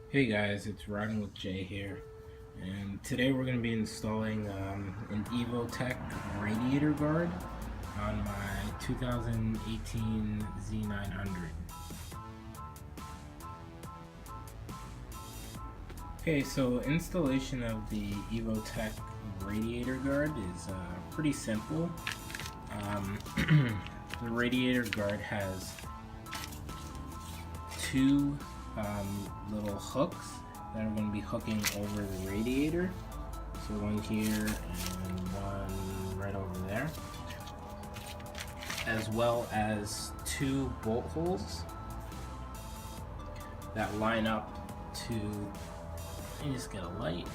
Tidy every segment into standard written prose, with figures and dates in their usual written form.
Hey guys, it's RidinwithJ here, and today we're going to be installing an Evotech radiator guard on my 2018 Z900. Okay, so installation of the Evotech radiator guard is pretty simple. The radiator guard has two little hooks that are going to be hooking over the radiator. So one here and one right over there, as well as two bolt holes that line up to, let me just get a light,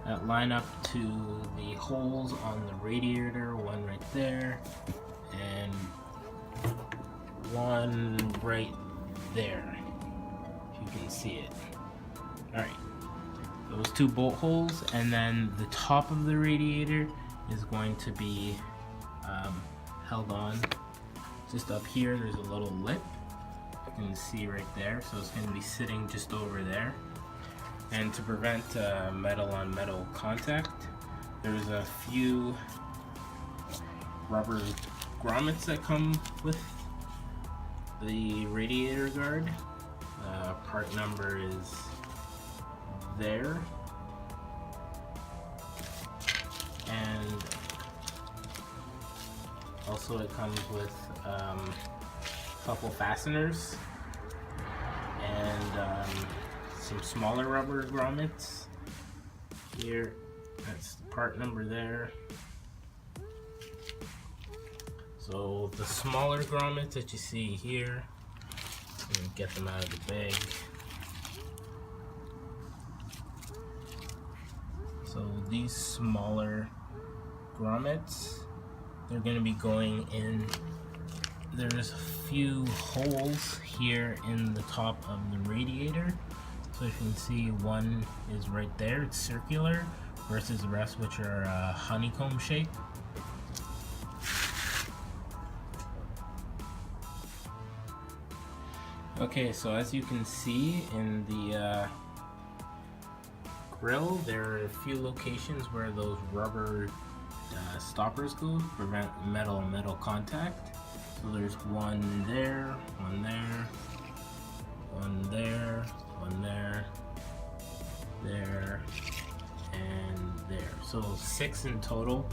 that line up to the holes on the radiator, one right there and one right there. You can see it. Alright, those two bolt holes, and then the top of the radiator is going to be held on just up here. There's a little lip, you can see right there, so it's going to be sitting just over there. And to prevent metal on metal contact, there's a few rubber grommets that come with the radiator guard. Part number is there, and also it comes with a couple fasteners and some smaller rubber grommets here. That's the part number there. So the smaller grommets that you see here, and get them out of the bag. So these smaller grommets, they're going to be going in. There's a few holes here in the top of the radiator. So you can see one is right there, it's circular, versus the rest which are honeycomb shape. Okay, so as you can see in the grill, there are a few locations where those rubber stoppers go to prevent metal contact. So there's one there, one there, one there, one there, there, and there. So 6 in total.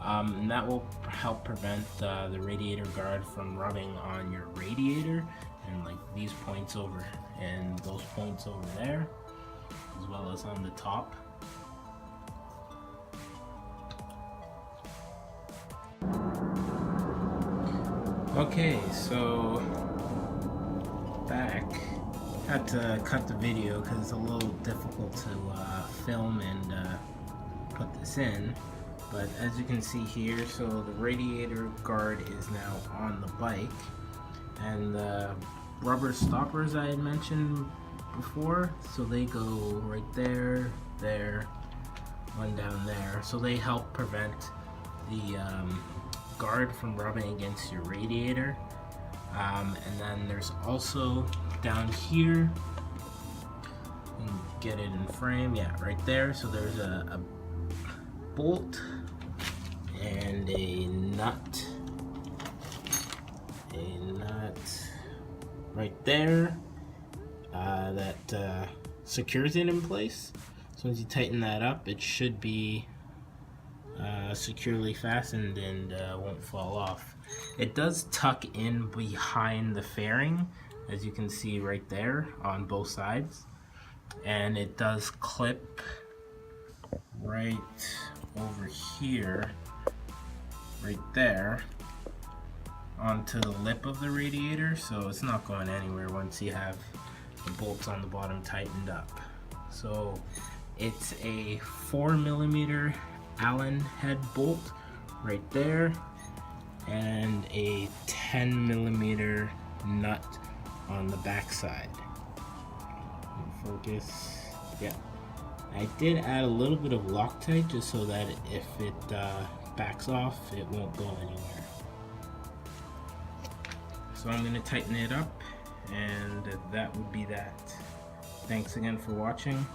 And that will help prevent the radiator guard from rubbing on your radiator, and like these points over and those points over there, as well as on the top. Okay, so back. Had to cut the video because it's a little difficult to film and put this in. But as you can see here, so the radiator guard is now on the bike, and the rubber stoppers I had mentioned before, so they go right there, there, one down there. So they help prevent the guard from rubbing against your radiator. And then there's also down here, you can get it in frame, yeah, right there. So there's a bolt and a nut right there that secures it in place. So once you tighten that up, it should be securely fastened and won't fall off. It does tuck in behind the fairing, as you can see right there on both sides, and it does clip right over here, right there, onto the lip of the radiator, so it's not going anywhere once you have the bolts on the bottom tightened up. So it's a 4mm Allen head bolt right there, and a 10mm nut on the back side. Focus. Yeah. I did add a little bit of Loctite just so that if it backs off, it won't go anywhere. So I'm going to tighten it up, and that would be that. Thanks again for watching.